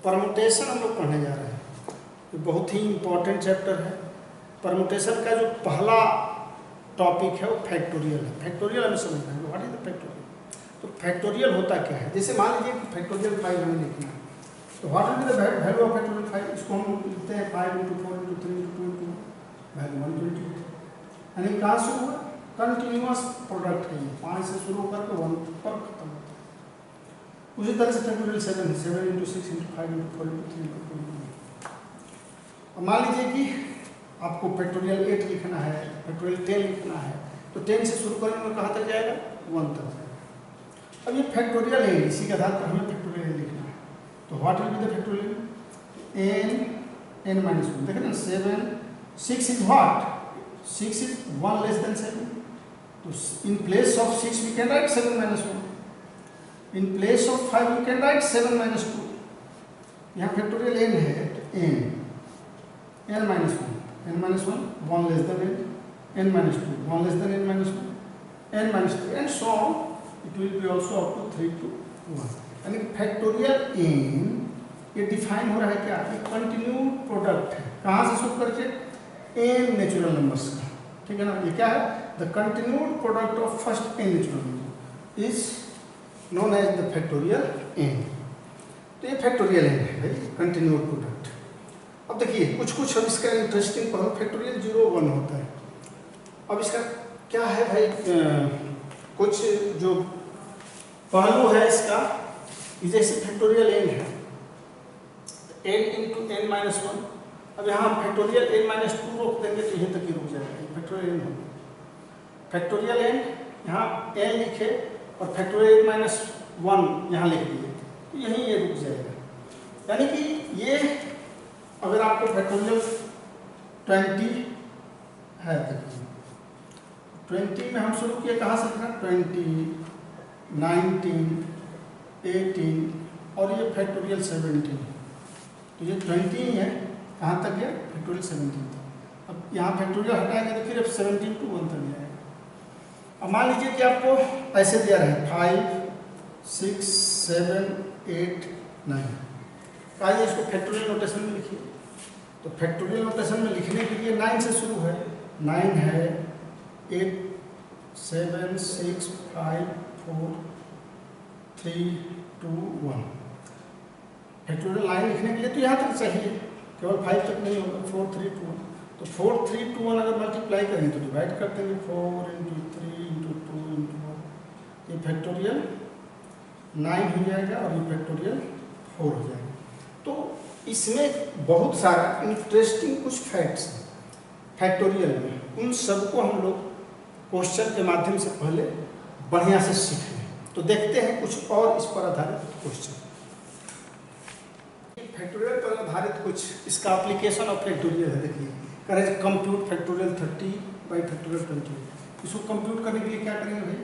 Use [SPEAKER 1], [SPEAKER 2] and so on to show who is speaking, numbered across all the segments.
[SPEAKER 1] Permutation हम लोग पढ़ने जा रहे हैं। ये बहुत ही इम्पोर्टेंट चैप्टर है। परमुटेशन का जो पहला टॉपिक है वो फैक्टोरियल है। फैक्टोरियल हमें समझना है, व्हाट इज द फैक्टोरियल। तो फैक्टोरियल होता क्या है, जैसे मान लीजिए कि फैक्टोरियल 5 हमें लिखना है, तो what will be the value of factorial 5। इसको हम लिखते हैं 5 × 4 × 3 × 2 × वैल्यू 120। यानी कहाँ से हुआ, कंटिन्यूअस प्रोडक्ट है, 5 से शुरू करके 1 पर खत्म होता है। उसी तरह से फैक्टोरियल 7 है, 7 × 6 × 5 × 4 × 3 × 2। अब मान लीजिए कि आपको फैक्टोरियल 8 लिखना है, फैक्टोरियल 10 लिखना है, तो 10 से शुरू करेंगे और कहाँ तक जाएगा, 1 तक जाएगा। अब ये फैक्टोरियल है, इसी के आधार पर हमें फैक्टोरियल लिखना है। तो what will be the factorial, n -1। देखिए ना 7 6 is what, 6 is 1 less than 7। तो in place of 6 we can write 7 - 1। In place of 5 we can write 7 - 2। यहाँ फैक्टोरियल n है तो n n -1 1 less then n, n - 2 1 less then n - 1, n - 3 and so on, it will be also up to 3 to 1। यानी factorial n ये define हो रहा है क्या, एक कंटिन्यू प्रोडक्ट है, कहाँ से शुरू करके, n नेचुरल नंबर्स का, ठीक है ना। ये क्या है, the continued product of first n natural number is known as the factorial n। तो ये फैक्टोरियल n है भाई, कंटिन्यूड प्रोडक्ट। अब देखिए कुछ अब इसका इंटरेस्टिंग पहलू, फैक्टोरियल 0 1 होता है। अब इसका क्या है भाई, कुछ जो पहलू है इसका, जैसे फैक्टोरियल n है, n × n - 1। अब यहाँ हम फैक्टोरियल n - 2 रोक देंगे तो यहीं तक ही रुक जाएगा, फैक्टोरियल n होगा। फैक्टोरियल n यहाँ n लिखे और फैक्टोरियल n - 1 यहाँ लिख दिए, तो यहीं ये रुक जाएगा। यानी कि ये अगर आपको फैक्टोरियल 20 है, 20 में हम शुरू किए कहाँ से लिखना, 20 19 18 और ये फैक्टोरियल 17। तो ये 20 ही है, कहाँ तक गया, फैक्टोरियल 17 तक। अब यहाँ फैक्टोरियल हटाएंगे तो फिर अब 17 to 1 तक जाएगा। अब मान लीजिए कि आपको ऐसे दिया रहे 5 6 7 8 9। आइए इसको फैक्टोरियल नोटेशन में लिखिए। तो फैक्टोरियल नोटेशन में लिखने के लिए 9 से शुरू है, 9 है 8 7 6 5 4 3 2 1। फैक्टोरियल 9 लिखने के लिए तो यहाँ तक चाहिए, केवल 5 तक नहीं होगा, 4 3 2 1। तो 4 3 2 1 अगर मल्टीप्लाई करेंगे तो डिवाइड कर देंगे, 4 × 3 × 2 × 1। ये फैक्टोरियल 9 हो जाएगा और ये फैक्टोरियल 4 हो जाएगा। तो इसमें बहुत सारा इंटरेस्टिंग कुछ फैक्ट्स हैं फैक्टोरियल में, उन सबको हम लोग क्वेश्चन के माध्यम से पहले बढ़िया से सीख लें। तो देखते हैं कुछ और इस पर आधारित क्वेश्चन। फैक्टोरियल पर आधारित कुछ इसका एप्लीकेशन ऑफ फैक्टोरियल है। देखिए करें कंप्यूट फैक्टोरियल 30 बाई फैक्टोरियल 20। इसको कंप्यूट करने के लिए क्या करेंगे भाई,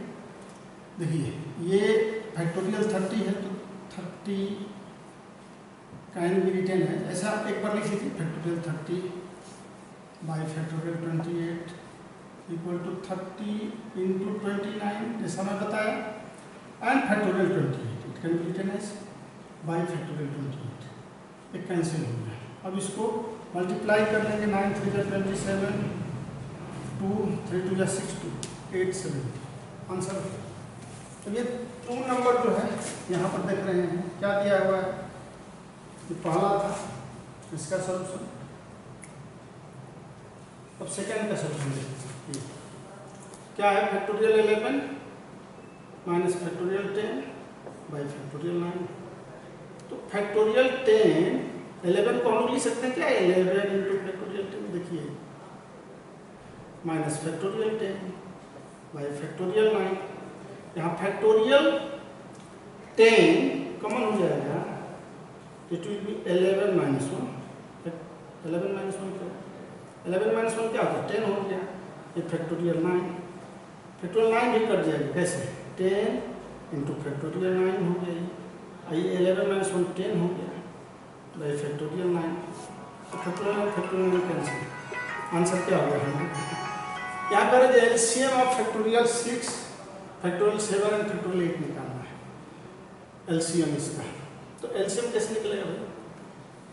[SPEAKER 1] देखिए ये फैक्टोरियल 30 है तो 30 कैन बी रिटेन है, ऐसा आप एक बार लिख लीजिए, factorial 30 by factorial 28 equal to 30 × 29 जैसा मैं बताया, and factorial 28 it can be written as by factorial 28। एक कैंसिल हो गया। अब इसको मल्टीप्लाई कर लेंगे, 9 3 × 27 2 3 2 62 8 70 आंसर। तो ये 2 नंबर जो है यहाँ पर देख रहे हैं क्या दिया हुआ है, ये पहला था इसका सॉल्यूशन। अब सेकेंड का सॉल्यूशन देखिए क्या है, factorial 11 minus factorial 10 by factorial 9। तो फैक्टोरियल 10 11 को हम लिख सकते हैं क्या, 11 × फैक्टोरियल 10 देखिए माइनस फैक्टोरियल 10 बाई फैक्टोरियल 9। यहाँ फैक्टोरियल 10 कॉमन हो जाएगा, इट विल बी 11 - 1। 11 - 1 क्या, 11 - 1 क्या होता है, 10 हो गया। ये फैक्टोरियल 9, फैक्टोरियल 9 भी कट जाएगा, कैसे, 10 × फैक्टोरियल 9 हो गया, ये 11 - 1 10 हो गया बाई फैक्टोरियल 9। तो फैक्टोरियल कैंसिल, आंसर क्या हो गया, यहाँ पर LCM of factorial 6 factorial 7 and factorial 8 निकालना है, एलसीएम इसका। तो एलसीएम कैसे निकलेगा भाई,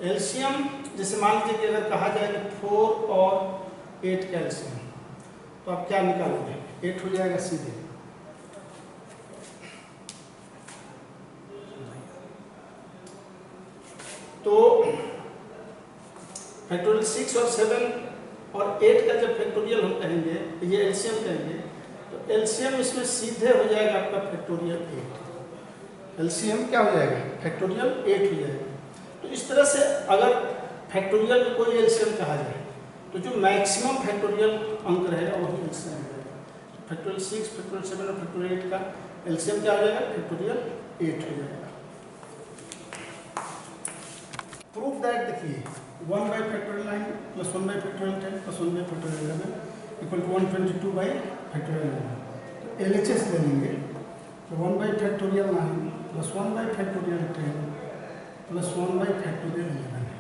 [SPEAKER 1] एलसीएम जैसे मान लीजिए कि अगर कहा जाए कि 4 और 8 का एलसीएम, तो आप क्या निकालोगे? 8 हो जाएगा सीधे। तो फैक्टोरियल 6 और 7 और 8 का जब फैक्टोरियल हम कहेंगे, ये एलसीएम कहेंगे, तो एलसीएम इसमें सीधे हो जाएगा आपका फैक्टोरियल 8। एलसीएम क्या हो जाएगा? फैक्टोरियल 8 हो जाएगा। तो इस तरह से अगर फैक्टोरियल में कोई एलसीएम कहा जाए तो जो मैक्सिमम फैक्टोरियल अंक रहेगा वही एलसीएम हो जाएगा। फैक्टोरियल 6, फैक्टोरियल 7 और फैक्टोरियल 8 का एलसीएम क्या हो जाएगा? फैक्टोरियल 8 हो जाएगा। प्रूफ दैट देखिए 1 by factorial 9 plus 1 by factorial 10 plus 1 by factorial 11 equal to 122 by factorial 11। तो LHS ले लेंगे तो 1 by factorial 9 plus 1 by factorial 10 plus 1 by factorial 11 है।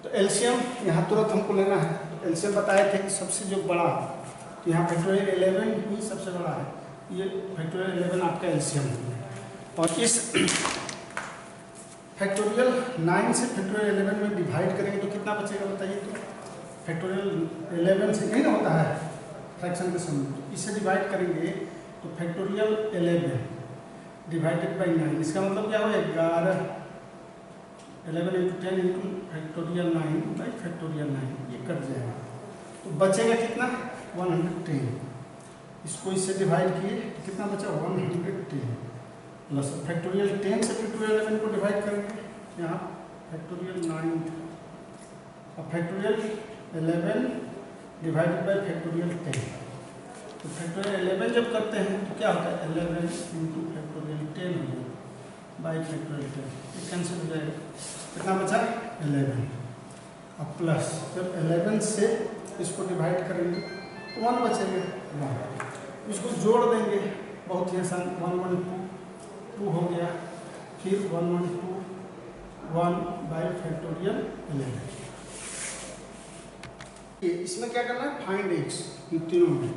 [SPEAKER 1] तो एलसीएम यहाँ तुरंत हमको लेना है। एलसीएम बताए थे कि सबसे जो बड़ा, तो यहाँ फैक्टोरियल 11 ही सबसे बड़ा है, ये फैक्टोरियल 11 आपका एलसीएम है। और इस फैक्टोरियल 9 से फैक्टोरियल 11 में डिवाइड करेंगे तो कितना बचेगा बताइए? तो फैक्टोरियल 11 से नहीं ना होता है फ्रैक्शन के समय, तो इससे डिवाइड करेंगे तो फैक्टोरियल 11 डिवाइडेड बाई 9, इसका मतलब क्या होगा? 11 into 10 into factorial 9 by factorial 9, ये कट जाएगा। तो बचेगा कितना? 110। इसको इससे डिवाइड किए तो कितना बचा? 110 प्लस फैक्टोरियल 10 से फैक्टोरियल 11 को डिवाइड करेंगे, यहाँ फैक्टोरियल 9 और फैक्टोरियल 11 डिवाइडेड बाय फैक्टोरियल 10। तो फैक्टोरियल 11 जब करते हैं तो क्या होता है? 11 इंटू फैक्टोरियल 10 हो जाएगा बाई फैक्टोरियल 10, ये कैंसिल हो जाएगा। कितना बचा? 11। अब प्लस जब 11 से इसको डिवाइड करेंगे तो 1 बचेगा, 1 इसको जोड़ देंगे, बहुत ही आसान। 112 हो गया, फिर 1 बाई फैक्टोरियल 11। इसमें क्या करना है? Find x. इन तीनों में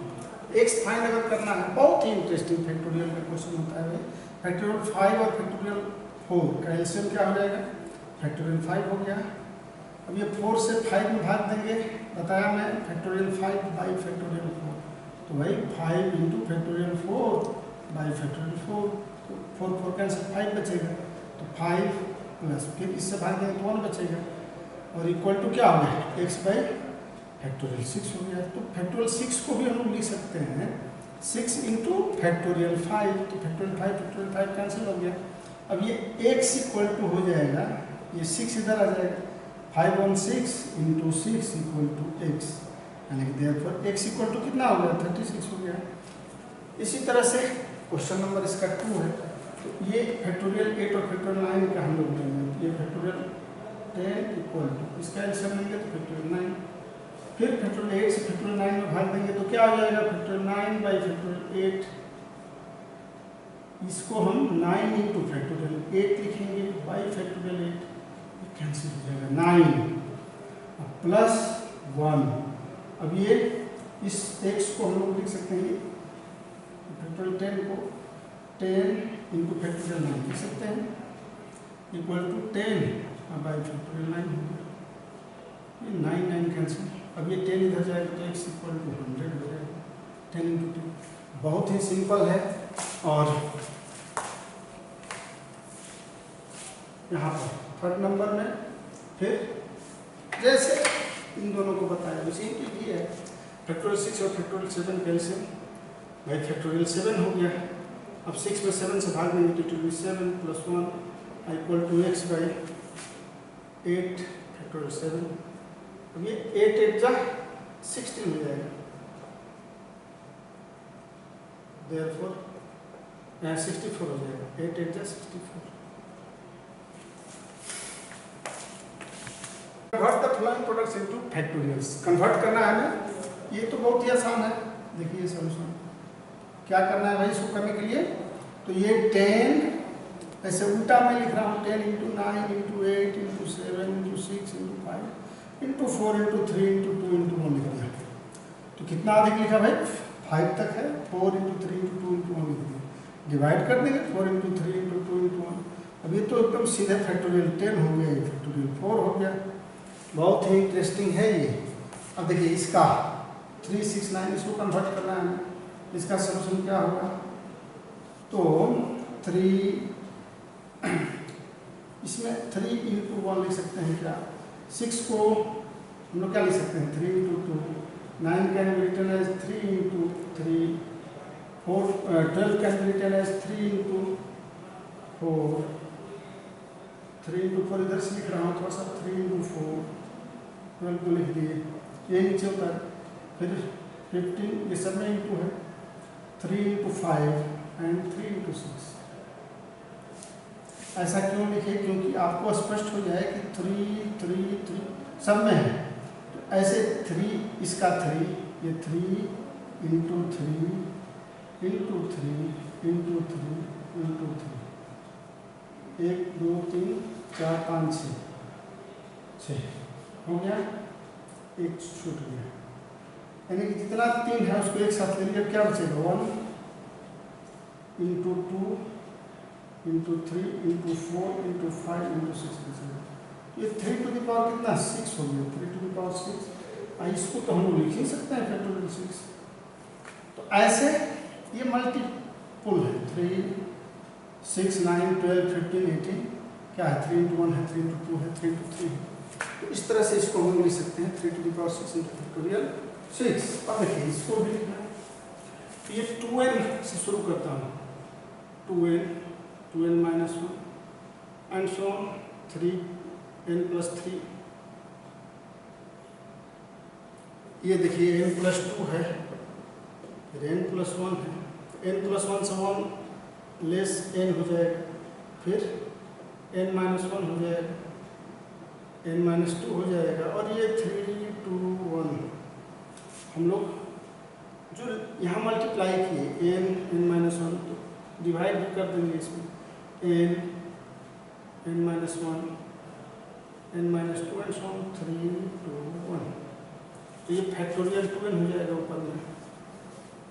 [SPEAKER 1] एक्स फाइंड अगर करना है, बहुत ही इंटरेस्टिंग फैक्टोरियल का क्वेश्चन होता है भाई। फैक्टोरियल 5 और फैक्टोरियल 4 का एलसीएम क्या हो जाएगा? फैक्टोरियल 5 हो गया। अब ये 4 से 5 में भाग देंगे, बताया मैं, फैक्टोरियल 5 बाई फैक्टोरियल 4, तो भाई 5 इंटू फैक्टोरियल 4 बाई फैक्टोरियल 4, तो 4 कैंसिल, 5 बचेगा। तो 5 प्लस फिर इससे भाग देंगे तो 1 बचेगा, और इक्वल टू क्या हो गया? एक्स बाई फैक्टोरियल 6 हो गया। तो फैक्टोरियल 6 को भी हम लोग लिख सकते हैं 6 इंटू फैक्टोरियल 5, तो फैक्टोरियल 5 कैंसिल हो गया। अब ये एक्स इक्वल टू हो जाएगा, ये 6 इधर आ जाएगा, 5 on 6 into 6 equal to x, यानी कि देयरफॉर एक्स इक्वल टू कितना हो गया? 36 हो गया। इसी तरह से क्वेश्चन नंबर इसका 2 है, तो ये फैक्टोरियल 8 और फैक्टोरियल 9 का हम लोग लेंगे। ये फैक्टोरियल 10 इक्वल टू इसका एलसीएम लेंगे तो फैक्टोरियल 9, फिर फैक्टोरियल 8 से फैक्टोरियल 9 में भाग देंगे तो क्या हो जाएगा? फैक्टोरियल 9 बाई फैक्टोरियल 8, इसको हम 9 इंटू फैक्टोरियल 8 लिखेंगे बाई फैक्टोरियल 8, कैंसिल हो जाएगा 9 प्लस 1। अब ये इस x को हम लोग लिख सकते हैं फैक्टोरियल 10 को 10 इंटू फैक्टोरियल 9 लिख सकते हैं, इक्वल टू 10 बाई फैक्टोरियल 9 हो गया। ये 9 कैंसिल, अब ये 10 इधर जाएगा तो x इक्वल टू 100 हो जाएगा, 10 इंटू 10। बहुत ही सिंपल है। और यहाँ पर थर्ड नंबर में फिर जैसे इन दोनों को बताया वैसे ही है, फैक्टोरियल 6 और फैक्टोरियल 7 का एलसीएम भाई फैक्टोरियल 7 हो गया। अब 6 में 7 से भाग देंगे तो 7 plus 1 equal to x by 8 factorial 7। अब ये 8 8 जा 16 हो जाएगा, देयरफॉर 64 हो जाएगा, 8 8 जा 64। Convert the following products into factorials. Convert करना है हमें, ये तो बहुत ही आसान है। देखिए सॉल्यूशन क्या करना है भाई इसको करने के लिए, तो ये 10 ऐसे उल्टा मैं लिख रहा हूँ, 10 into 9 into 8 into 7 into 6 into 5 into 4 into 3 into 2 into 1 लिख दिया। तो कितना अधिक लिखा भाई? 5 तक है, 4 इंटू 3 इंटू 2 इंटू 1 लिख दिया। डिवाइड कर देंगे 4 इंटू 3 इंटू 2 इंटू 1, अब ये तो एकदम सीधे फैक्टोरियल 10 हो गया, ये फैक्टोरियल 4 हो गया। बहुत ही इंटरेस्टिंग है ये। अब देखिए इसका 369 इसको कन्वर्ट करना है हमें। इसका सोल्यूशन क्या होगा? तो 3 इसमें 3 इंटू 1 लिख सकते हैं क्या? 6 को हम लोग क्या लिख सकते हैं? 3 into 2। 9 can be written as 3 into 3। 12 can be written as 3 into 4। 3 into 4 इधर से लिख रहा हूँ थोड़ा सा, 3 इंटू 4। 12 को लिख दिए, ये नीचे होता है। फिर 15 ये सब में इंटू है, 3 इंटू 5 एंड 3 इंटू 6। ऐसा क्यों लिखे? क्योंकि आपको स्पष्ट हो जाए कि 3 3 3 सब में है। तो ऐसे 3 इसका 3, ये 3 इंटू 3 इंटू 3 इंटू 3 इंटू 3, 1 2 3 4 5 6 हो गया, एक छूट गया। यानी कि जितना 3 है उसको एक साथ ले लिया, क्या बचेगा? 1 into 2 into 3 into 4 into 5 into 6 बचेगा। ये 3 टू द पावर कितना? 6 हो गया, 3 टू द पावर 6। इसको तो हम लोग लिख ही सकते हैं फैक्टोरियल 6। तो ऐसे ये मल्टीपुल है, 3 6 9 12 15 18 क्या है? 3 इंटू 1 है, 3 इंटू 2 है, 3 इंटू 3 है। तो इस तरह से इसको हम लिख सकते हैं 3 to the power 6 into factorial 6। अब देखिए इसको भी लिखना है। ये 2n से शुरू करता हूँ, 2n minus 1 and so 3n plus 3। ये देखिए n प्लस 2 है, फिर n प्लस 1 है। n प्लस 1 से 1 लेस n हो जाएगा, फिर n माइनस 1 हो जाएगा, n माइनस 2 हो जाएगा, और ये 3 2 1 हम लोग जो यहाँ मल्टीप्लाई किए n माइनस 1 तो डिवाइड भी कर देंगे इसमें, n minus 1 n minus 2 and so 3 2 1। तो ये फैक्टोरियल 2n हो जाएगा ऊपर में,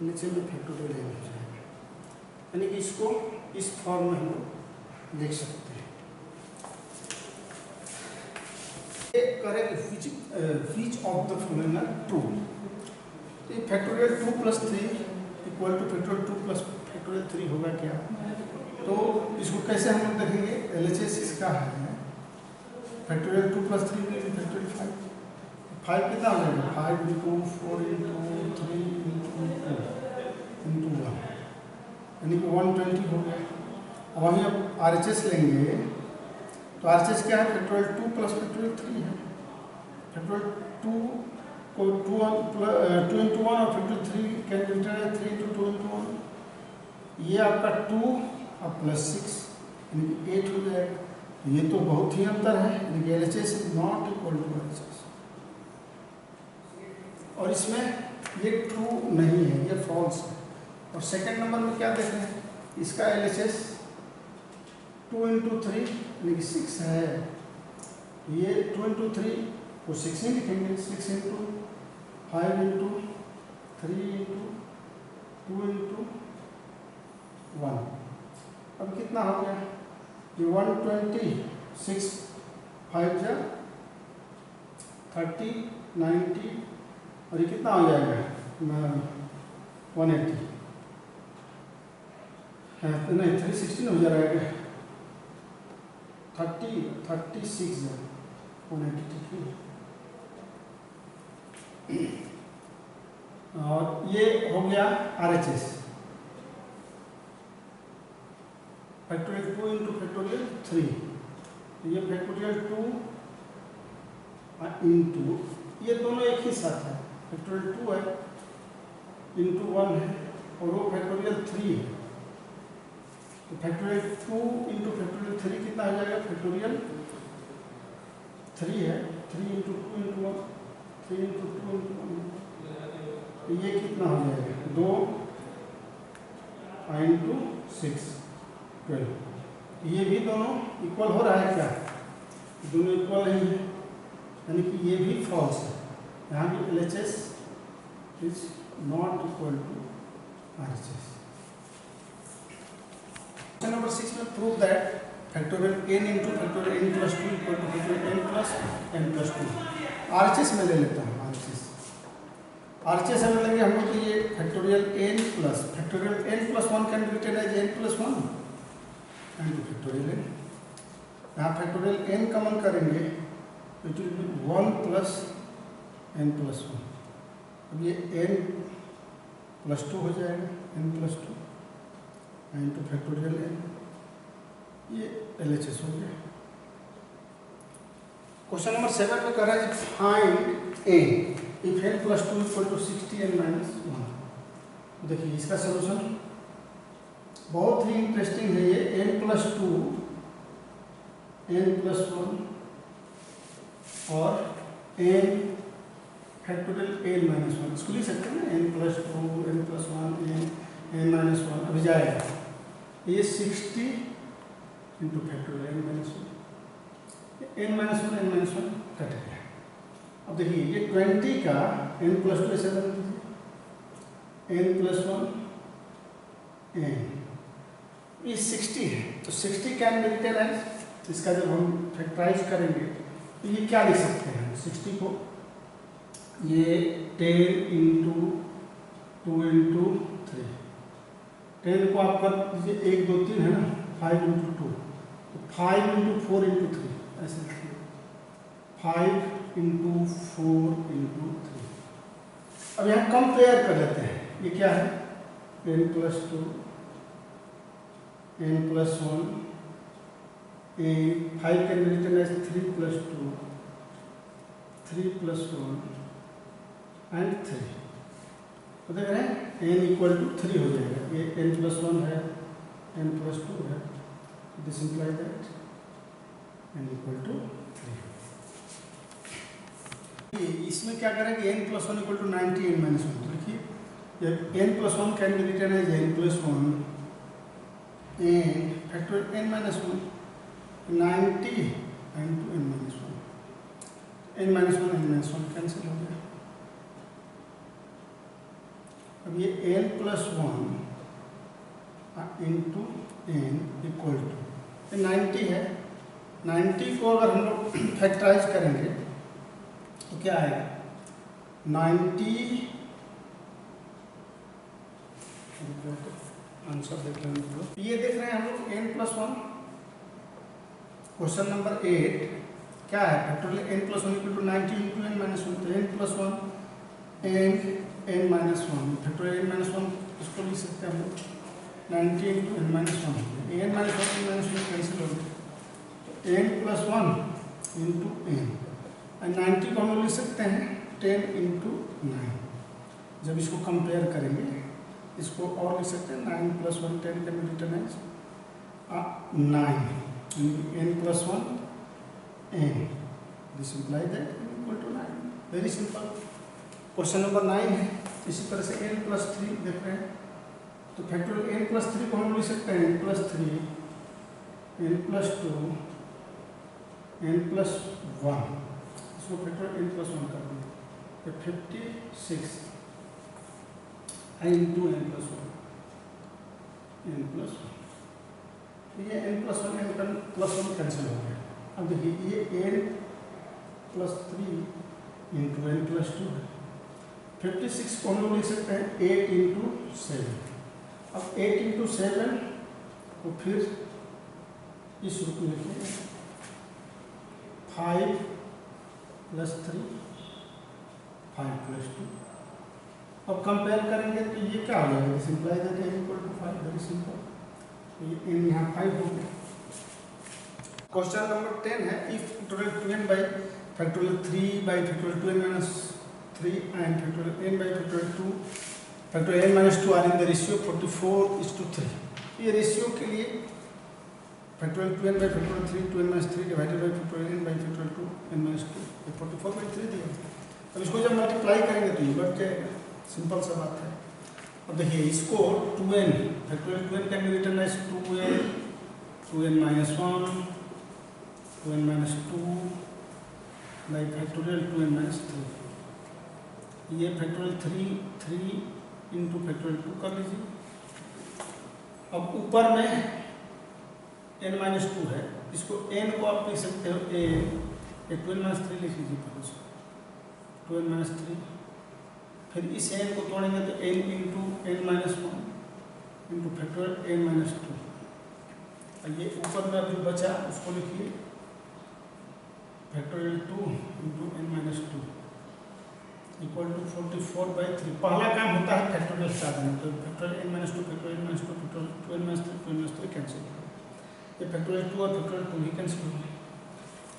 [SPEAKER 1] नीचे में फैक्टोरियल n हो जाएगा। यानी कि इसको इस फॉर्म में हम लोग लिख सकते हैं। Correct which of the following are true? तो factorial 2 plus 3 equal to factorial 2 plus factorial 3 होगा क्या? तो इसको कैसे हम लोग देखेंगे? LHS इसका है फैक्टोरियल 2 प्लस 3 फैक्टोरियल 5। 5 कितना हो जाएगा? 5 इंटू 4 इंटू 3 इंटू 2 इंटू 1, यानी कि 120 हो गया। अब हम RHS लेंगे तो RHS क्या है? फैक्टोरियल 2 प्लस फैक्टोरियल 3 है। फैक्टोरियल 2 को 2 इंटू 1 और factorial 3 can be written as 3 into 2 into 1। ये आपका 2 और प्लस 6 यानी कि 8 हो जाएगा। ये तो बहुत ही अंतर है, यानी कि LHS is not equal to RHS। और इसमें ये ट्रू नहीं है, ये फॉल्स है। और सेकंड नंबर में क्या देख रहे हैं? इसका LHS 2 इंटू 3 यानी कि 6 है। ये 2 इंटू 3 को 6 ही लिखेंगे, 6 इंटू 5 इंटू 3 इंटू 2 इंटू 1। अब कितना हो गया? ये 126 5 जा 30 90 और ये कितना हो जाएगा? 180 नहीं 316 हो जाएगा। 36 है 180 ठीक है। और ये हो गया RHS फैक्टोरियल 2 इंटू फैक्टोरियल 3। ये फैक्टोरियल 2 इंटू ये दोनों एक ही साथ है, फैक्टोरियल 2 है इंटू 1 है और वो फैक्टोरियल 3 है। तो फैक्टोरियल 2 इंटू फैक्टोरियल 3 कितना हो जाएगा? फैक्टोरियल 3 है, 3 इंटू 2 इंटू 1 3 इंटू 2 इंटू 1। तो ये कितना हो जाएगा? 2 इंटू 6 12। ये भी दोनों इक्वल हो रहा है क्या? दोनों इक्वल नहीं है, यानी कि ये भी फॉल्स है। यहाँ भी LHS is not equal to RHS। Question number 6 में prove that factorial n into factorial n plus 2 equal to factorial n plus 2। RHS में ले लेता हूँ। RHS हमें लगे हम लोग, तो ये factorial n plus 1 can be written as n plus 1 and factorial n। यहाँ फैक्टोरियल n कॉमन करेंगे तो it will be 1 plus n plus 1। अब ये n प्लस 2 हो जाएगा, n plus 2 into factorial n, ये LHS हो गया। क्वेश्चन नंबर 7 में कर रहा है find a if n plus 2 equal to 60 n minus 1। देखिए इसका सलूशन बहुत ही इंटरेस्टिंग है। ये n प्लस 2 n प्लस 1 और n फैक्टोरियल n माइनस 1, इसको लिख सकते हैं ना, n plus 2 n plus 1 n minus 1। अभी जाएगा ये 60 into factorial n minus 1, n minus 1 cut गया। अब देखिए ये 20 का n प्लस 2 ऐसे बन दीजिए, n प्लस 1 n, ये 60 है तो 60 कैन बी रिटन एज, इसका जब हम फैक्टराइज करेंगे तो ये क्या लिख सकते हैं 60 को, ये 10 इंटू 2 इंटू 3, 10 को आप कर दीजिए 1 2 3 है ना, 5 इंटू 2 तो 5 इंटू 4 इंटू 3 ऐसे लिखिए, 5 इंटू 4 इंटू 3। अब यहाँ कंपेयर कर लेते हैं, ये क्या है n plus 2 n plus 1 n 5 can be written as 3 plus 2 3 plus 1 and 3। तो देख रहे हैं n इक्वल टू 3 हो जाएगा, ये n प्लस 1 है n प्लस 2 है, this imply that n equal to 3। इसमें क्या करेंगे n plus 1 equal to 90 n minus 1। देखिए n plus 1 can be written as n plus 1 n factorial n minus 1, 90 into n minus 1, n minus 1 cancel हो गया। अब ये n plus 1 into n equal to 90 है, 90 को अगर हम लोग फैक्टराइज करेंगे तो क्या आएगा 90, आंसर देख रहे हैं, ये देख रहे हैं हम लोग n प्लस 1। क्वेश्चन नंबर 8 क्या है factorial n plus 1 equal to 90 into n minus 1, तो n plus 1 n minus 1 factorial n minus 1 इसको लिख सकते हैं हम लोग 90 into n minus 1, n minus 1 cancel हो गया, तो n प्लस 1 इंटू n, और 90 को हम लोग लिख सकते हैं 10 इंटू 9। जब इसको कंपेयर करेंगे इसको और लिख सकते हैं 9 plus 1 10 can be written as 9 n plus 1 n, this imply that n equal to 9। Very simple. Question number 9 है, इसी तरह से n प्लस 3 देख रहे हैं, तो फैक्टोरियल n प्लस 3 को हम लिख सकते हैं n plus 3 n plus 2 n plus 1, इसको फैक्टोरियल n प्लस 1 कर देंगे तो 56 into n plus 1 n plus 1, ये n plus 1 n plus 1 cancel हो गया। अब देखिए ये n plus 3 into n plus 2 है, 56 को हम लोग लिख सकते हैं 8 इंटू 7। अब 8 इंटू 7 को फिर इस रूप में लिखेंगे 5 प्लस 3 5 प्लस 2। अब कंपेयर करेंगे तो ये क्या हो जाएगा, simply that n equal to 5, very simple. तो ये n यहाँ 5 हो गया। क्वेश्चन नंबर 10 है if factorial 2n by factorial 3 by factorial 2n minus 3 and factorial n by factorial 2 factorial n minus 2 are in the ratio 44:3। ये ratio के लिए factorial 2n by factorial 3 2n minus 3 divided by factorial n by factorial 2 n minus 2, 44/3 दिया। अब इसको जब multiply करेंगे तो ये बढ़ जाएगा, सिंपल सा बात है। अब देखिए इसको 2n factorial 2n can be written as 2n minus 1 2n minus 2 by factorial 2n minus 3, ये फैक्टोरियल 3 इंटू फैक्टोरियल 2 कर लीजिए। अब ऊपर में n माइनस टू है, इसको n को आप लिख सकते हो a 12 माइनस 3 लिख लीजिए पहले इसको 12 माइनस 3, फिर इस n को तोड़ेंगे तो n into n minus 1 into factorial n minus 2। ये ऊपर में अभी बचा उसको लिखिए factorial 2 into n minus 2 equal to 44/3। पहला काम होता है फैक्टोरियल हटा देना, तो factorial n minus 2 factorial n minus 2 factorial 12 minus 3 cancel, ये फैक्टोरियल 2 और फैक्टोरियल 2 ही कैंसिल हो गए।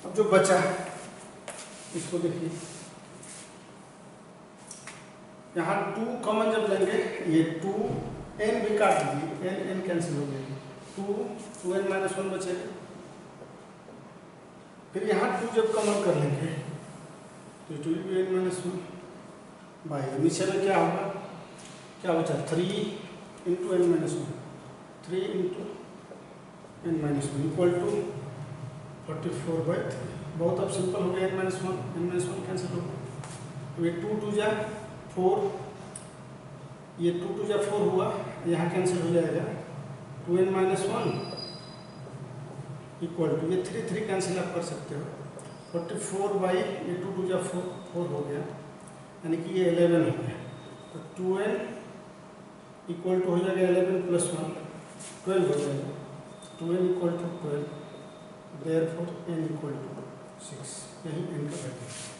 [SPEAKER 1] अब जो बचा इसको देखिए, यहाँ 2 कॉमन जब लेंगे ये 2 n भी काट दीजिए, n कैंसिल हो जाएगी, 2n माइनस 1 बचेगा। फिर यहाँ 2 जब कॉमन कर लेंगे तो 2n माइनस 1 बाई नीचे में क्या होगा, क्या बचा 3 into n minus 1, 3 into n minus 1 equal to 44/3। बहुत अब सिंपल हो गया, n माइनस 1 कैंसिल हो गया। तो ये 2 2 जा 4, ये 2 2 जा 4 हुआ, यहाँ कैंसिल हो जाएगा 2n माइनस 1 इक्वल टू ये 3 3 कैंसिल आप कर सकते हो 44 ये 2 2 जा 4 हो गया, यानी कि ये 11 हो गया। तो 2n इक्वल टू हो जाएगा 11 प्लस 1 12 हो जाएगा, 2n equal to 12, therefore n equal to 6, यही n का वैल्यू है।